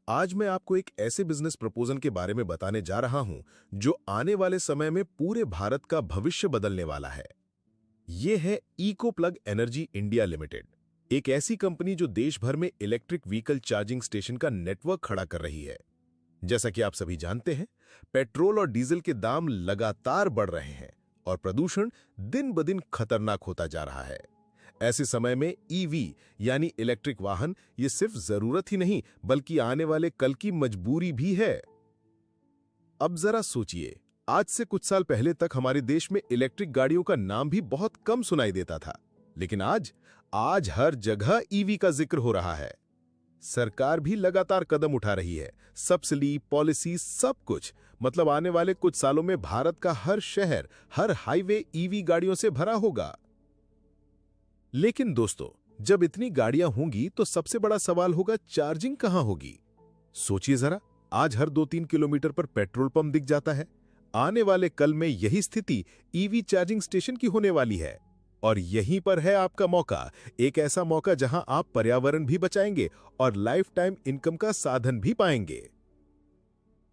आज मैं आपको एक ऐसे बिजनेस प्रपोजल के बारे में बताने जा रहा हूं जो आने वाले समय में पूरे भारत का भविष्य बदलने वाला है। ये है eco plug energy India limited, एक ऐसी कंपनी जो देश भर में इलेक्ट्रिक व्हीकल चार्जिंग स्टेशन का नेटवर्क खड़ा कर रही है। जैसा कि आप सभी जानते हैं, पेट्रोल और डीजल के दाम लगातार बढ़ रहे हैं और प्रदूषण दिन ब दिन खतरनाक होता जा रहा है। ऐसे समय में ईवी यानी इलेक्ट्रिक वाहन ये सिर्फ जरूरत ही नहीं बल्कि आने वाले कल की मजबूरी भी है। अब जरा सोचिए, आज से कुछ साल पहले तक हमारे देश में इलेक्ट्रिक गाड़ियों का नाम भी बहुत कम सुनाई देता था, लेकिन आज हर जगह ईवी का जिक्र हो रहा है। सरकार भी लगातार कदम उठा रही है, सब्सिडी, पॉलिसी, सब कुछ। मतलब आने वाले कुछ सालों में भारत का हर शहर, हर हाईवे ईवी गाड़ियों से भरा होगा। लेकिन दोस्तों, जब इतनी गाड़ियां होंगी तो सबसे बड़ा सवाल होगा, चार्जिंग कहां होगी? सोचिए जरा, आज हर 2-3 किलोमीटर पर पेट्रोल पंप दिख जाता है। आने वाले कल में यही स्थिति ईवी चार्जिंग स्टेशन की होने वाली है। और यहीं पर है आपका मौका, एक ऐसा मौका जहां आप पर्यावरण भी बचाएंगे और लाइफ टाइम इनकम का साधन भी पाएंगे।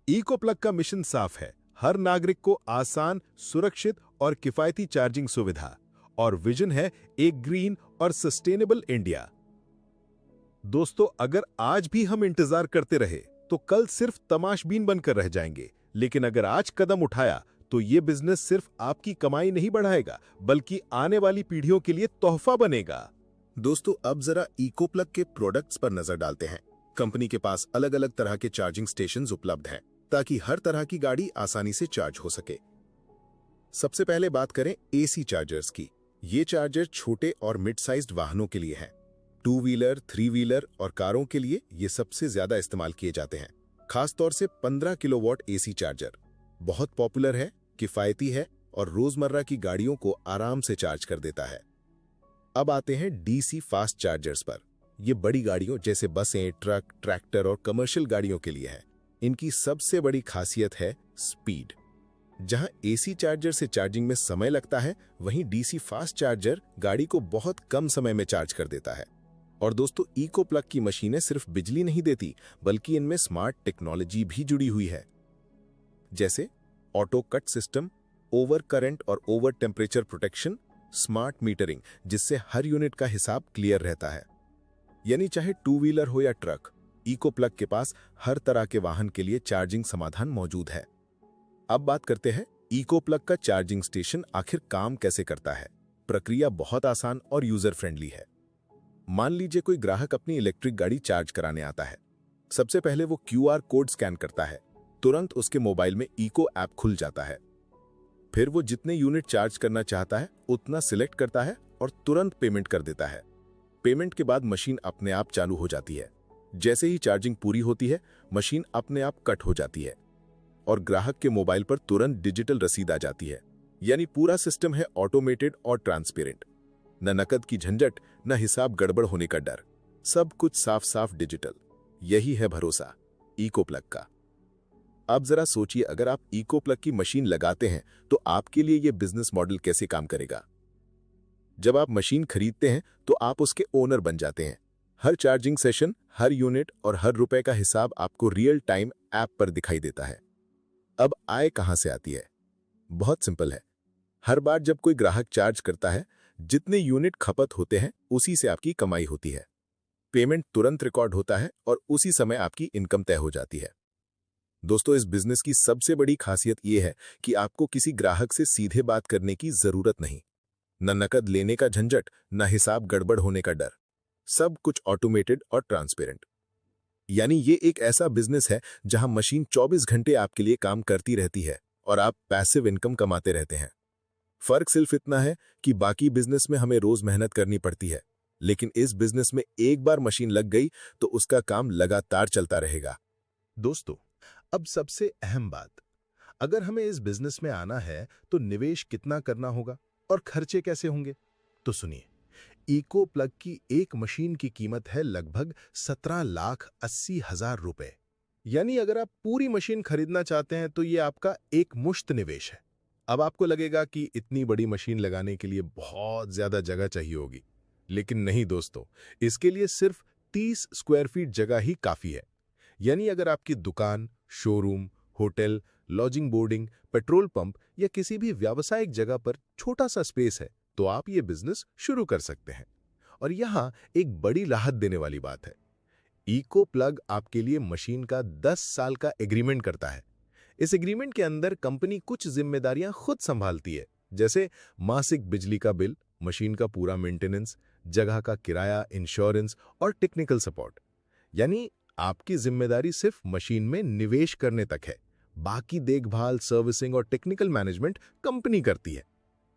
इको प्लग का मिशन साफ है, हर नागरिक को आसान, सुरक्षित और किफायती चार्जिंग सुविधा। और विजन है एक ग्रीन और सस्टेनेबल इंडिया। दोस्तों, अगर आज भी हम इंतजार करते रहे तो कल सिर्फ तमाशबीन बनकर रह जाएंगे। लेकिन अगर आज कदम उठाया तो यह बिजनेस सिर्फ आपकी कमाई नहीं बढ़ाएगा बल्कि आने वाली पीढ़ियों के लिए तोहफा बनेगा। दोस्तों, अब जरा इको प्लग के प्रोडक्ट्स पर नजर डालते हैं। कंपनी के पास अलग अलग तरह के चार्जिंग स्टेशंस उपलब्ध हैं ताकि हर तरह की गाड़ी आसानी से चार्ज हो सके। सबसे पहले बात करें एसी चार्जर्स की। ये चार्जर छोटे और मिड साइज्ड वाहनों के लिए हैं। 2 व्हीलर, 3 व्हीलर और कारों के लिए ये सबसे ज्यादा इस्तेमाल किए जाते हैं। खासतौर से 15 किलोवाट एसी चार्जर बहुत पॉपुलर है, किफायती है और रोजमर्रा की गाड़ियों को आराम से चार्ज कर देता है। अब आते हैं डीसी फास्ट चार्जर्स पर। ये बड़ी गाड़ियों जैसे बसें, ट्रक, ट्रैक्टर और कमर्शियल गाड़ियों के लिए है। इनकी सबसे बड़ी खासियत है स्पीड। जहां एसी चार्जर से चार्जिंग में समय लगता है, वहीं डीसी फास्ट चार्जर गाड़ी को बहुत कम समय में चार्ज कर देता है। और दोस्तों, इको प्लग की मशीनें सिर्फ बिजली नहीं देती बल्कि इनमें स्मार्ट टेक्नोलॉजी भी जुड़ी हुई है, जैसे auto cut system, over current और over temperature protection, smart metering, जिससे हर यूनिट का हिसाब क्लियर रहता है। यानी चाहे 2 व्हीलर हो या ट्रक, इको प्लग के पास हर तरह के वाहन के लिए चार्जिंग समाधान मौजूद है। अब बात करते हैं इको प्लग का चार्जिंग स्टेशन आखिर काम कैसे करता है। प्रक्रिया बहुत आसान और यूजर फ्रेंडली है। मान लीजिए कोई ग्राहक अपनी इलेक्ट्रिक गाड़ी चार्ज कराने आता है। सबसे पहले वो क्यूआर कोड स्कैन करता है। तुरंत उसके मोबाइल में इको ऐप खुल जाता है। फिर वो जितने यूनिट चार्ज करना चाहता है उतना सिलेक्ट करता है और तुरंत पेमेंट कर देता है। पेमेंट के बाद मशीन अपने आप चालू हो जाती है। जैसे ही चार्जिंग पूरी होती है, मशीन अपने आप कट हो जाती है और ग्राहक के मोबाइल पर तुरंत डिजिटल रसीद आ जाती है। यानी पूरा सिस्टम है ऑटोमेटेड और ट्रांसपेरेंट। न नकद की झंझट, न हिसाब गड़बड़ होने का डर, सब कुछ साफ साफ डिजिटल। यही है भरोसा इको प्लग का। अब जरा सोचिए, अगर आप इको प्लग की मशीन लगाते हैं तो आपके लिए यह बिजनेस मॉडल कैसे काम करेगा। जब आप मशीन खरीदते हैं तो आप उसके ओनर बन जाते हैं। हर चार्जिंग सेशन, हर यूनिट और हर रुपए का हिसाब आपको रियल टाइम ऐप पर दिखाई देता है। अब आय कहां से आती है? बहुत सिंपल है। हर बार जब कोई ग्राहक चार्ज करता है, जितने यूनिट खपत होते हैं उसी से आपकी कमाई होती है। पेमेंट तुरंत रिकॉर्ड होता है और उसी समय आपकी इनकम तय हो जाती है। दोस्तों, इस बिजनेस की सबसे बड़ी खासियत यह है कि आपको किसी ग्राहक से सीधे बात करने की जरूरत नहीं। न नकद लेने का झंझट, न हिसाब गड़बड़ होने का डर। सब कुछ ऑटोमेटेड और ट्रांसपेरेंट। यानी ये एक ऐसा बिजनेस है जहां मशीन 24 घंटे आपके लिए काम करती रहती है और आप पैसिव इनकम कमाते रहते हैं। फर्क सिर्फ इतना है कि बाकी बिजनेस में हमें रोज मेहनत करनी पड़ती है, लेकिन इस बिजनेस में एक बार मशीन लग गई तो उसका काम लगातार चलता रहेगा। दोस्तों, अब सबसे अहम बात, अगर हमें इस बिजनेस में आना है तो निवेश कितना करना होगा और खर्चे कैसे होंगे? तो सुनिए, इको प्लग की एक मशीन की कीमत है लगभग 17,80,000 रुपए। यानी अगर आप पूरी मशीन खरीदना चाहते हैं तो ये आपका एक मुश्त निवेश है। अब आपको लगेगा कि इतनी बड़ी मशीन लगाने के लिए बहुत ज्यादा जगह चाहिए होगी, लेकिन नहीं दोस्तों, इसके लिए सिर्फ 30 स्क्वायर फीट जगह ही काफी है। यानी अगर आपकी दुकान, showroom, hotel, lodging boarding, petrol pump या किसी भी व्यावसायिक जगह पर छोटा सा स्पेस है, तो आप ये बिजनेस शुरू कर सकते हैं। और यहाँ एक बड़ी राहत देने वाली बात है। इको प्लग आपके लिए मशीन का 10 साल का एग्रीमेंट करता है। इस एग्रीमेंट के अंदर कंपनी कुछ जिम्मेदारियां खुद संभालती है, जैसे मासिक बिजली का बिल, मशीन का पूरा मेंटेनेंस, जगह का किराया, इंश्योरेंस और टेक्निकल सपोर्ट। यानी आपकी जिम्मेदारी सिर्फ मशीन में निवेश करने तक है। बाकी देखभाल, सर्विसिंग और टेक्निकल मैनेजमेंट कंपनी करती है।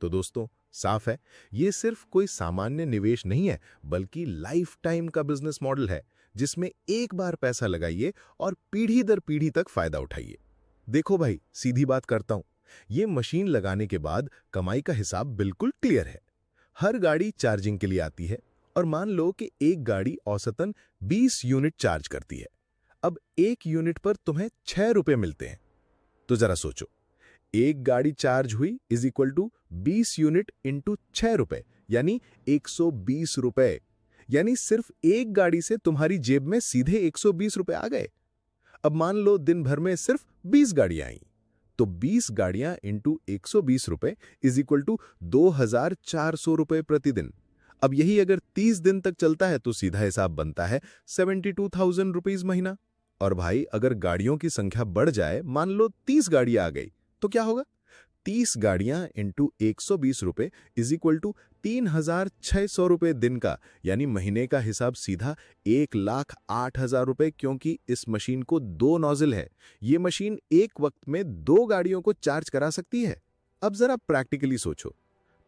तो दोस्तों, साफ है, ये सिर्फ कोई सामान्य निवेश नहीं है, बल्कि लाइफ टाइम का बिजनेस मॉडल है, जिसमें एक बार पैसा लगाइए और पीढ़ी दर पीढ़ी तक फायदा उठाइए। देखो भाई, सीधी बात करता हूं, ये मशीन लगाने के बाद कमाई का हिसाब बिल्कुल क्लियर है। हर गाड़ी चार्जिंग के लिए आती है और मान लो कि एक गाड़ी औसतन 20 यूनिट चार्ज करती है। अब एक यूनिट पर तुम्हें 6 रुपए मिलते हैं। तो जरा सोचो, एक गाड़ी चार्ज हुई is equal to 20 unit into 6 रुपए, यानी 120 रुपए। यानी सिर्फ एक गाड़ी से तुम्हारी जेब में सीधे 120 रुपए आ गए। अब मान लो दिन भर में सिर्फ 20 गाड़ियां आई, तो 20 गाड़ियां इंटू 120 रुपए इज इक्वल टू 2400 रुपए प्रतिदिन। अब यही अगर 30 दिन तक चलता है तो सीधा हिसाब बनता है 72,000 रुपीज महीना। और भाई, अगर गाड़ियों की संख्या बढ़ जाए, मान लो 30 गाड़ियां आ गई, तो क्या होगा? 30 गाड़ियां इंटू 120 रुपए इज इक्वल टू 3,600 रुपए दिन का, यानी महीने का हिसाब सीधा 1,08,000 रुपए, क्योंकि इस मशीन को 2 नॉजिल है। ये मशीन एक वक्त में 2 गाड़ियों को चार्ज करा सकती है। अब जरा प्रैक्टिकली सोचो,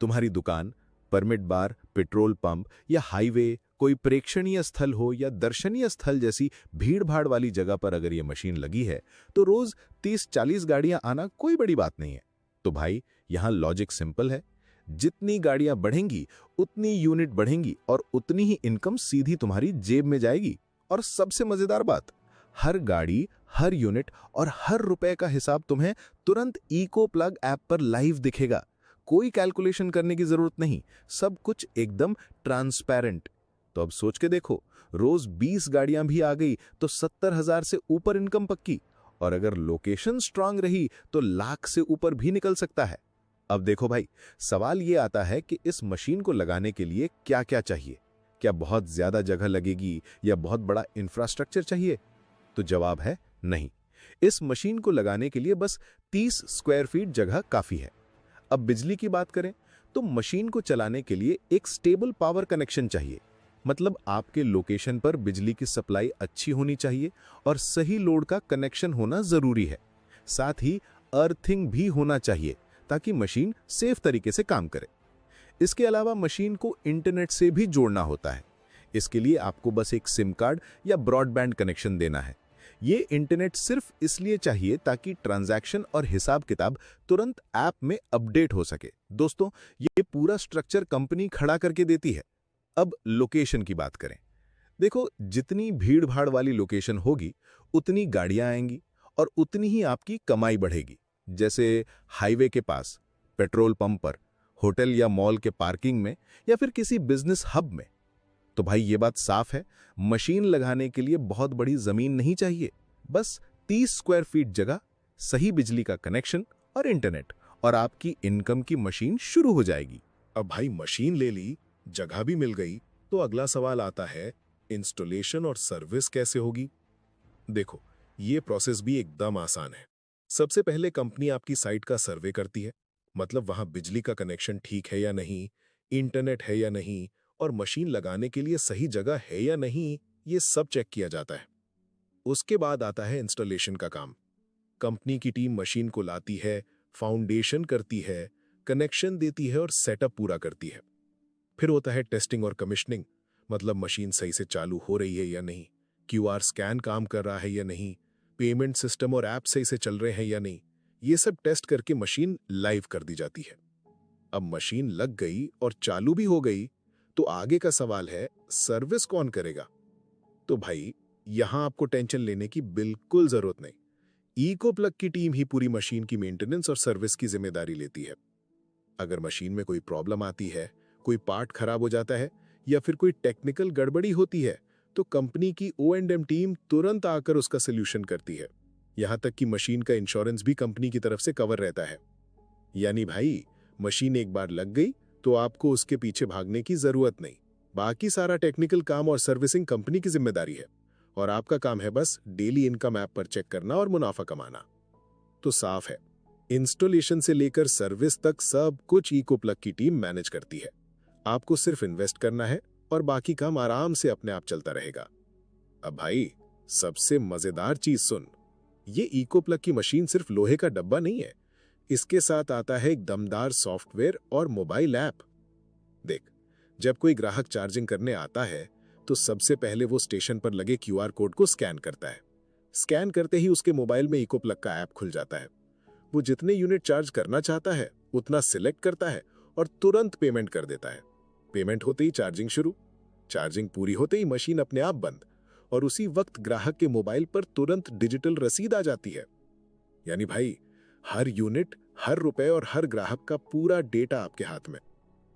तुम्हारी दुकान, परमिट बार, पेट्रोल पंप या हाईवे, कोई प्रेक्षणीय स्थल हो या दर्शनीय स्थल जैसी भीड़-भाड़ वाली जगह पर अगर ये मशीन लगी है, तो रोज 30-40 गाड़ियां आना कोई बड़ी बात नहीं है। तो भाई, यहां लॉजिक सिंपल है। जितनी गाड़ियां बढ़ेंगी, उतनी यूनिट बढ़ेंगी और उतनी ही इनकम सीधी तुम्हारी जेब में जाएगी। और सबसे मजेदार बात, हर गाड़ी, हर यूनिट और हर रुपए का हिसाब तुम्हें तुरंत इको प्लग ऐप पर लाइव दिखेगा। कोई कैलकुलेशन करने की जरूरत नहीं, सब कुछ एकदम ट्रांसपेरेंट। तो अब सोच के देखो, रोज 20 गाड़ियां भी आ गई तो 70,000 से ऊपर इनकम पक्की। और अगर लोकेशन स्ट्रांग रही तो लाख से ऊपर भी निकल सकता है। अब देखो भाई, सवाल ये आता है कि इस मशीन को लगाने के लिए क्या क्या चाहिए? क्या बहुत ज्यादा जगह लगेगी या बहुत बड़ा इंफ्रास्ट्रक्चर चाहिए? तो जवाब है नहीं। इस मशीन को लगाने के लिए बस 30 स्क्वायर फीट जगह काफी है। अब बिजली की बात करें तो मशीन को चलाने के लिए एक स्टेबल पावर कनेक्शन चाहिए। मतलब आपके लोकेशन पर बिजली की सप्लाई अच्छी होनी चाहिए और सही लोड का कनेक्शन होना जरूरी है। साथ ही अर्थिंग भी होना चाहिए ताकि मशीन सेफ तरीके से काम करे। इसके अलावा मशीन को इंटरनेट से भी जोड़ना होता है। इसके लिए आपको बस एक सिम कार्ड या ब्रॉडबैंड कनेक्शन देना है। ये इंटरनेट सिर्फ इसलिए चाहिए ताकि ट्रांजैक्शन और हिसाब किताब तुरंत ऐप में अपडेट हो सके। दोस्तों, ये पूरा स्ट्रक्चर कंपनी खड़ा करके देती है। अब लोकेशन की बात करें। देखो, जितनी भीड़-भाड़ वाली लोकेशन होगी, उतनी गाड़ियां आएंगी और उतनी ही आपकी कमाई बढ़ेगी। जैसे हाईवे के पास, पेट्रोल पंप पर, होटल या मॉल के पार्किंग में या फिर किसी बिजनेस हब में। तो भाई, ये बात साफ है, मशीन लगाने के लिए बहुत बड़ी जमीन नहीं चाहिए। बस 30 स्क्वायर फीट जगह, सही बिजली का कनेक्शन और इंटरनेट, और आपकी इनकम की मशीन शुरू हो जाएगी। अब भाई, मशीन ले ली, जगह भी मिल गई, तो अगला सवाल आता है, इंस्टॉलेशन और सर्विस कैसे होगी? देखो, ये प्रोसेस भी एकदम आसान है। सबसे पहले कंपनी आपकी साइट का सर्वे करती है, मतलब वहां बिजली का कनेक्शन ठीक है या नहीं, इंटरनेट है या नहीं, और मशीन लगाने के लिए सही जगह है या नहीं, ये सब चेक किया जाता है। उसके बाद आता है इंस्टॉलेशन का काम। कंपनी की टीम मशीन को लाती है, फाउंडेशन करती है, कनेक्शन देती है और सेटअप पूरा करती है। फिर होता है टेस्टिंग और कमीशनिंग, मतलब मशीन सही से चालू हो रही है या नहीं, क्यूआर स्कैन काम कर रहा है या नहीं, पेमेंट सिस्टम और ऐप सही से चल रहे हैं या नहीं। ये सब टेस्ट करके मशीन लाइव कर दी जाती है। अब मशीन लग गई और चालू भी हो गई, तो आगे का सवाल है, सर्विस कौन करेगा? तो भाई, यहां आपको टेंशन लेने की बिल्कुल जरूरत नहीं। इको प्लग की टीम ही पूरी मशीन की मेंटेनेंस और सर्विस की जिम्मेदारी लेती है। अगर मशीन में कोई प्रॉब्लम आती है, कोई पार्ट खराब हो जाता है या फिर कोई टेक्निकल गड़बड़ी होती है, तो कंपनी की O&M टीम तुरंत आकर उसका सोल्यूशन करती है। यहां तक कि मशीन का इंश्योरेंस भी कंपनी की तरफ से कवर रहता है। यानी भाई, मशीन एक बार लग गई तो आपको उसके पीछे भागने की जरूरत नहीं। बाकी सारा टेक्निकल काम और सर्विसिंग कंपनी की जिम्मेदारी है और आपका काम है बस डेली इनकम ऐप पर चेक करना और मुनाफा कमाना। तो साफ है, इंस्टॉलेशन से लेकर सर्विस तक सब कुछ इको प्लग की टीम मैनेज करती है। आपको सिर्फ इन्वेस्ट करना है और बाकी काम आराम से अपने आप चलता रहेगा। अब भाई, सबसे मजेदार चीज सुन, ये इको प्लग की मशीन सिर्फ लोहे का डब्बा नहीं है, इसके साथ आता है एक दमदार सॉफ्टवेयर और मोबाइल ऐप। देख, जब कोई ग्राहक चार्जिंग करने आता है तो सबसे पहले वो स्टेशन पर लगे QR कोड को स्कैन करता है। स्कैन करते ही उसके मोबाइल में इको प्लग का ऐप खुल जाता है। वो जितने यूनिट चार्ज करना चाहता है उतना सिलेक्ट करता है और तुरंत पेमेंट कर देता है। पेमेंट होते ही चार्जिंग शुरू, चार्जिंग पूरी होते ही मशीन अपने आप बंद और उसी वक्त ग्राहक के मोबाइल पर तुरंत डिजिटल रसीद आ जाती है। यानी भाई, हर यूनिट, हर रुपए और हर ग्राहक का पूरा डेटा आपके हाथ में।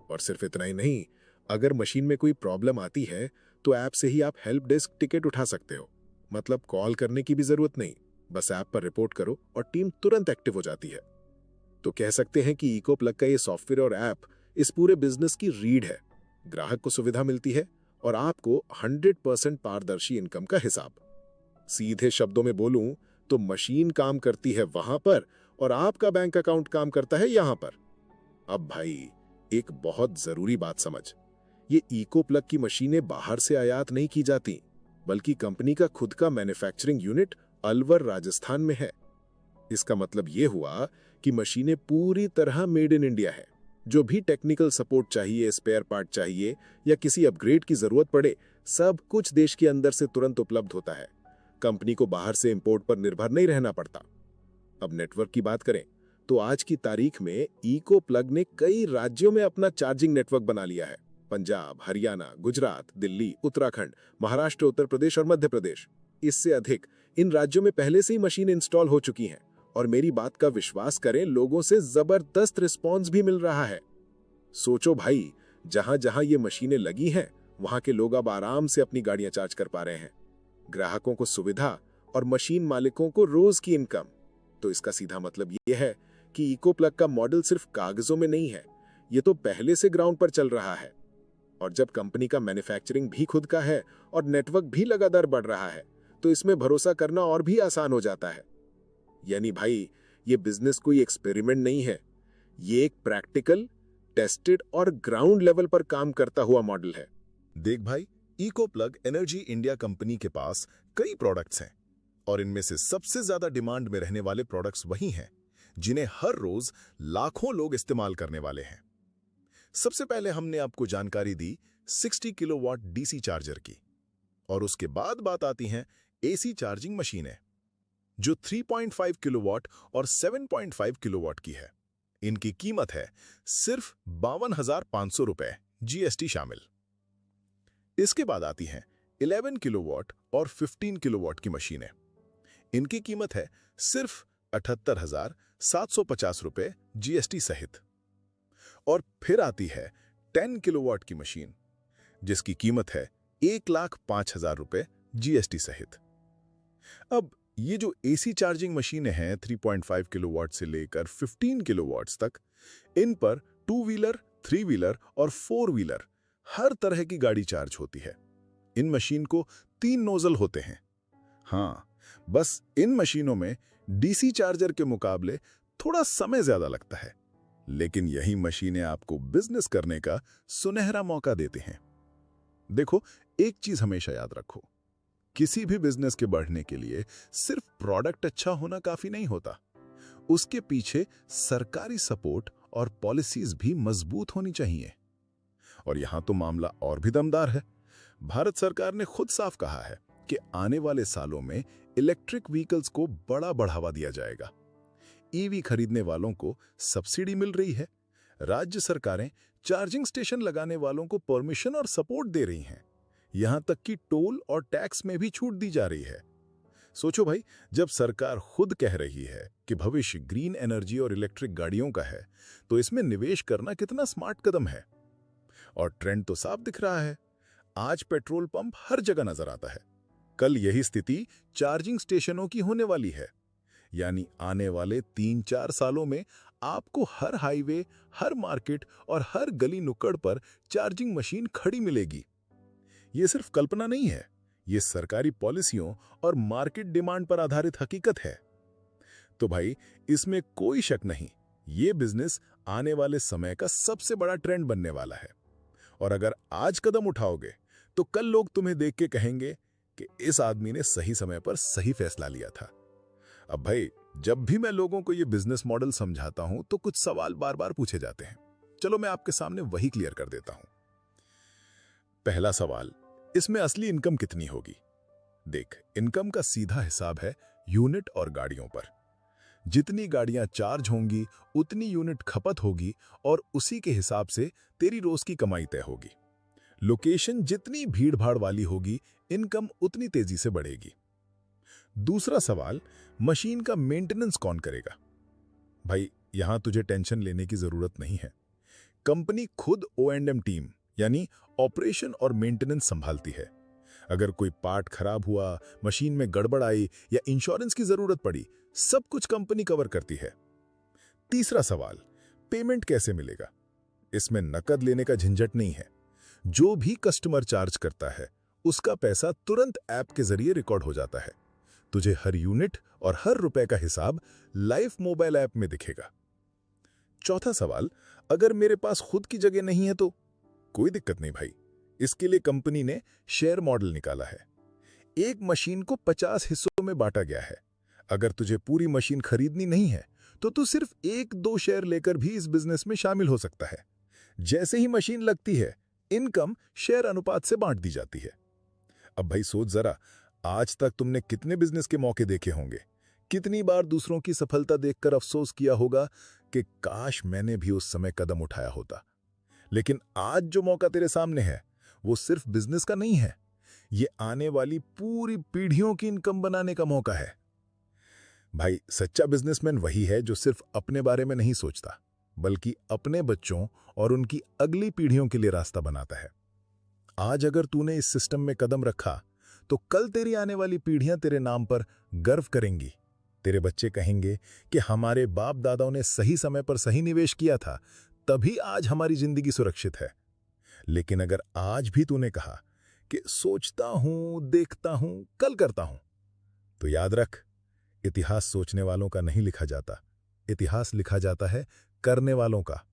और सिर्फ इतना ही नहीं, अगर मशीन में कोई प्रॉब्लम आती है तो ऐप से ही आप हेल्प डेस्क टिकट उठा सकते हो। मतलब कॉल करने की भी जरूरत नहीं, बस ऐप पर रिपोर्ट करो और टीम तुरंत एक्टिव हो जाती है। तो कह सकते हैं कि इको प्लग का ये सॉफ्टवेयर और ऐप इस पूरे बिजनेस की रीढ़ है। ग्राहक को सुविधा मिलती है और आपको 100% पारदर्शी इनकम का हिसाब। सीधे शब्दों में बोलूं तो मशीन काम करती है वहां पर और आपका बैंक अकाउंट काम करता है यहां पर। अब भाई, एक बहुत जरूरी बात समझ, ये इको प्लग की मशीनें बाहर से आयात नहीं की जाती, बल्कि कंपनी का खुद का मैन्युफैक्चरिंग यूनिट अलवर राजस्थान में है। इसका मतलब यह हुआ कि मशीनें पूरी तरह मेड इन इंडिया है। जो भी टेक्निकल सपोर्ट चाहिए, स्पेयर पार्ट चाहिए या किसी अपग्रेड की जरूरत पड़े, सब कुछ देश के अंदर से तुरंत उपलब्ध होता है। कंपनी को बाहर से इंपोर्ट पर निर्भर नहीं रहना पड़ता। अब नेटवर्क की बात करें तो आज की तारीख में इको प्लग ने कई राज्यों में अपना चार्जिंग नेटवर्क बना लिया है। पंजाब, हरियाणा, गुजरात, दिल्ली, उत्तराखंड, महाराष्ट्र, उत्तर प्रदेश और मध्य प्रदेश। इससे अधिक इन राज्यों में पहले से ही मशीन इंस्टॉल हो चुकी हैं और मेरी बात का विश्वास करें, लोगों से जबरदस्त रिस्पॉन्स भी मिल रहा है। सोचो भाई, जहां जहां ये मशीनें लगी हैं वहां के लोग अब आराम से अपनी गाड़ियां चार्ज कर पा रहे हैं। ग्राहकों को सुविधा और मशीन मालिकों को रोज की इनकम। तो इसका सीधा मतलब यह है कि इको प्लग का मॉडल सिर्फ कागजों में नहीं है, ये तो पहले से ग्राउंड पर चल रहा है। और जब कंपनी का मैन्युफैक्चरिंग भी खुद का है और नेटवर्क भी लगातार बढ़ रहा है, तो इसमें भरोसा करना और भी आसान हो जाता है। यानी भाई, ये बिजनेस कोई एक्सपेरिमेंट नहीं है, ये एक प्रैक्टिकल, टेस्टेड और ग्राउंड लेवल पर काम करता हुआ मॉडल है। देख भाई, eco plug energy India company के पास कई प्रोडक्ट्स हैं और इनमें से सबसे ज्यादा डिमांड में रहने वाले प्रोडक्ट्स वही हैं जिन्हें हर रोज लाखों लोग इस्तेमाल करने वाले हैं। सबसे पहले हमने आपको जानकारी दी 60 किलोवाट डीसी चार्जर की और उसके बाद बात आती हैं एसी चार्जिंग मशीनें जो 3.5 किलोवाट और 7.5 किलोवाट की है। इनकी कीमत है सिर्फ 52,500 रुपए, जीएसटी शामिल। इसके बाद आती हैं 11 किलोवाट और 15 किलोवाट की मशीनें। इनकी कीमत है सिर्फ 78,750 रुपए, जीएसटी सहित। और फिर आती है 10 किलोवाट की मशीन जिसकी कीमत है 1,05,000 रुपए, जीएसटी सहित। अब ये जो एसी चार्जिंग मशीनें हैं 3.5 किलोवाट से लेकर 15 किलोवाट्स तक, इन पर 2 व्हीलर, 3 व्हीलर और 4 व्हीलर हर तरह की गाड़ी चार्ज होती है। इन मशीन को 3 नोजल होते हैं। हाँ, बस इन मशीनों में डीसी चार्जर के मुकाबले थोड़ा समय ज्यादा लगता है, लेकिन यही मशीनें आपको बिजनेस करने का सुनहरा मौका देते हैं। देखो, एक चीज हमेशा याद रखो, किसी भी बिजनेस के बढ़ने के लिए सिर्फ प्रोडक्ट अच्छा होना काफी नहीं होता, उसके पीछे सरकारी सपोर्ट और पॉलिसीज भी मजबूत होनी चाहिए। और यहां तो मामला और भी दमदार है। भारत सरकार ने खुद साफ कहा है कि आने वाले सालों में इलेक्ट्रिक व्हीकल्स को बड़ा बढ़ावा दिया जाएगा। ईवी खरीदने वालों को सब्सिडी मिल रही है। राज्य सरकारें चार्जिंग स्टेशन लगाने वालों को परमिशन और सपोर्ट दे रही हैं। यहां तक कि टोल और टैक्स में भी छूट दी जा रही है। सोचो भाई, जब सरकार खुद कह रही है कि भविष्य ग्रीन एनर्जी और इलेक्ट्रिक गाड़ियों का है, तो इसमें निवेश करना कितना स्मार्ट कदम है। और ट्रेंड तो साफ दिख रहा है। आज पेट्रोल पंप हर जगह नजर आता है। कल यही स्थिति चार्जिंग स्टेशनों की होने वाली है। यानी आने वाले 3-4 सालों में आपको हर हाईवे, हर मार्केट और हर गली नुक्कड़ पर चार्जिंग मशीन खड़ी मिलेगी। ये सिर्फ कल्पना नहीं है, ये सरकारी पॉलिसियों और मार्केट डिमांड पर आधारित हकीकत है। तो भाई, इसमें कोई शक नहीं, ये बिजनेस आने वाले समय का सबसे बड़ा ट्रेंड बनने वाला है। और अगर आज कदम उठाओगे तो कल लोग तुम्हें देख के कहेंगे कि इस आदमी ने सही समय पर सही फैसला लिया था। अब भाई, जब भी मैं लोगों को ये बिजनेस मॉडल समझाता हूं तो कुछ सवाल बार बार पूछे जाते हैं। चलो मैं आपके सामने वही क्लियर कर देता हूं। पहला सवाल, इसमें असली इनकम कितनी होगी? देख, इनकम का सीधा हिसाब है यूनिट और गाड़ियों पर। जितनी गाड़ियां चार्ज होंगी उतनी यूनिट खपत होगी और उसी के हिसाब से तेरी रोज की कमाई तय होगी। लोकेशन जितनी भीड़ भाड़ वाली होगी, इनकम उतनी तेजी से बढ़ेगी। दूसरा सवाल, मशीन का मेंटेनेंस कौन करेगा? भाई, यहां तुझे टेंशन लेने की जरूरत नहीं है। कंपनी खुद O&M टीम यानी ऑपरेशन और मेंटेनेंस संभालती है। अगर कोई पार्ट खराब हुआ, मशीन में गड़बड़ आई या इंश्योरेंस की जरूरत पड़ी, सब कुछ कंपनी कवर करती है। तीसरा सवाल, पेमेंट कैसे मिलेगा? इसमें नकद लेने का झंझट नहीं है। जो भी कस्टमर चार्ज करता है उसका पैसा तुरंत ऐप के जरिए रिकॉर्ड हो जाता है। तुझे हर यूनिट और हर रुपए का हिसाब लाइव मोबाइल ऐप में दिखेगा। चौथा सवाल, अगर मेरे पास खुद की जगह नहीं है तो? कोई दिक्कत नहीं भाई, इसके लिए कंपनी ने शेयर मॉडल निकाला है। एक मशीन को 50 हिस्सों में बांटा गया है। अगर तुझे पूरी मशीन खरीदनी नहीं है तो तू सिर्फ 1-2 शेयर लेकर भी इस बिजनेस में शामिल हो सकता है। जैसे ही मशीन लगती है, इनकम शेयर अनुपात से बांट दी जाती है। अब भाई सोच जरा, आज तक तुमने कितने बिजनेस के मौके देखे होंगे? कितनी बार दूसरों की सफलता देखकर अफसोस किया होगा कि काश मैंने भी उस समय कदम उठाया होता। लेकिन आज जो मौका तेरे सामने है वो सिर्फ बिजनेस का नहीं है, ये आने वाली पूरी पीढ़ियों की इनकम बनाने का मौका है। भाई, सच्चा बिजनेसमैन वही है जो सिर्फ अपने बारे में नहीं सोचता, बल्कि अपने बच्चों और उनकी अगली पीढ़ियों के लिए रास्ता बनाता है। आज अगर तूने इस सिस्टम में कदम रखा तो कल तेरी आने वाली पीढ़ियां तेरे नाम पर गर्व करेंगी। तेरे बच्चे कहेंगे कि हमारे बाप दादाओं ने सही समय पर सही निवेश किया था, तभी आज हमारी जिंदगी सुरक्षित है। लेकिन अगर आज भी तूने कहा कि सोचता हूं, देखता हूं, कल करता हूं, तो याद रख, इतिहास सोचने वालों का नहीं लिखा जाता, इतिहास लिखा जाता है करने वालों का।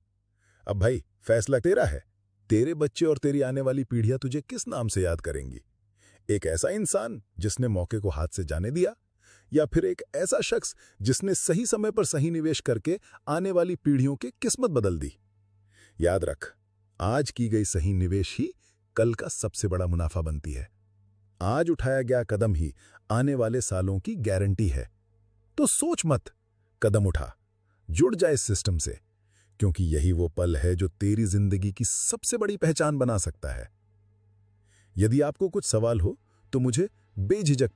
अब भाई, फैसला तेरा है। तेरे बच्चे और तेरी आने वाली पीढ़ियां तुझे किस नाम से याद करेंगी? एक ऐसा इंसान जिसने मौके को हाथ से जाने दिया, या फिर एक ऐसा शख्स जिसने सही समय पर सही निवेश करके आने वाली पीढ़ियों की किस्मत बदल दी? याद रख, आज की गई सही निवेश ही कल का सबसे बड़ा मुनाफा बनती है। आज उठाया गया कदम ही आने वाले सालों की गारंटी है। तो सोच मत, कदम उठा, जुड़ जा इस सिस्टम से, क्योंकि यही वो पल है जो तेरी जिंदगी की सबसे बड़ी पहचान बना सकता है। यदि आपको कुछ सवाल हो तो मुझे बेझिझक